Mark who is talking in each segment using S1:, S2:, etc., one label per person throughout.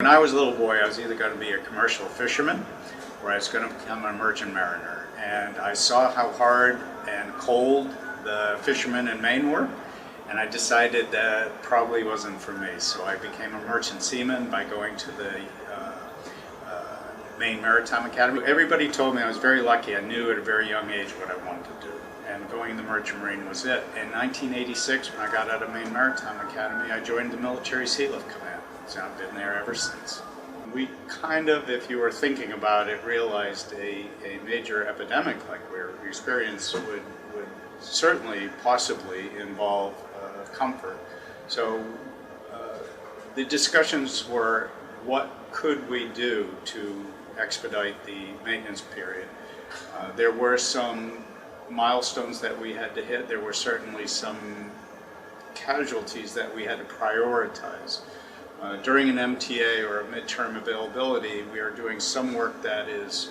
S1: When I was a little boy, I was either going to be a commercial fisherman or I was going to become a merchant mariner. And I saw how hard and cold the fishermen in Maine were, and I decided that probably wasn't for me. So I became a merchant seaman by going to the Maine Maritime Academy. Everybody told me I was very lucky. I knew at a very young age what I wanted to do, and going in the Merchant Marine was it. In 1986, when I got out of Maine Maritime Academy, I joined the Military Sea Lift Command. So I've been there ever since. We kind of, if you were thinking about it, realized a major epidemic like we're experiencing would certainly possibly involve comfort. So the discussions were, what could we do to expedite the maintenance period? There were some milestones that we had to hit. There were certainly some casualties that we had to prioritize. During an MTA or a midterm availability, we are doing some work that is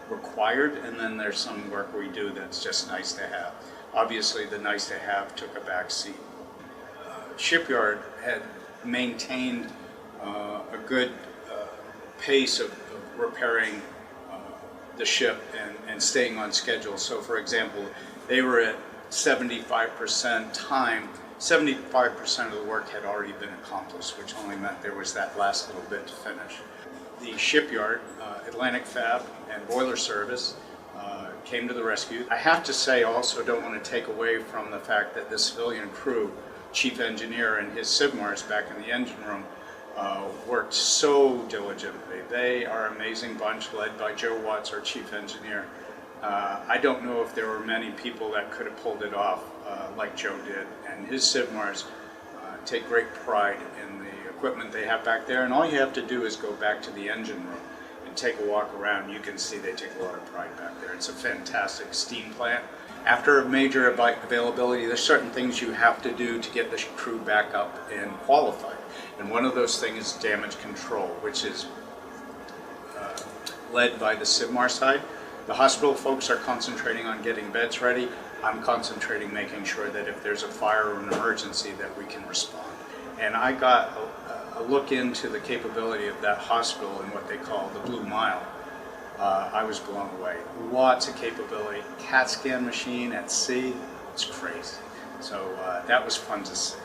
S1: required, and then there's some work we do that's just nice to have. Obviously, the nice to have took a back seat. Shipyard had maintained a good pace of repairing the ship and staying on schedule. So, for example, they were at 75% time. 75% of the work had already been accomplished, which only meant there was that last little bit to finish. The shipyard, Atlantic Fab, and Boiler Service came to the rescue. I have to say, also, don't want to take away from the fact that the civilian crew, chief engineer and his SIBMARs back in the engine room, worked so diligently. They are an amazing bunch, led by Joe Watts, our chief engineer. I don't know if there were many people that could have pulled it off like Joe did, and his SIBMARs take great pride in the equipment they have back there, and all you have to do is go back to the engine room and take a walk around. You can see they take a lot of pride back there. It's a fantastic steam plant. After a major availability, there's certain things you have to do to get the crew back up and qualified, and one of those things is damage control, which is led by the SIBMAR side. The hospital folks are concentrating on getting beds ready. I'm concentrating making sure that if there's a fire or an emergency that we can respond. And I got a look into the capability of that hospital and what they call the Blue Mile. I was blown away. Lots of capability. CAT scan machine at sea, it's crazy. So that was fun to see.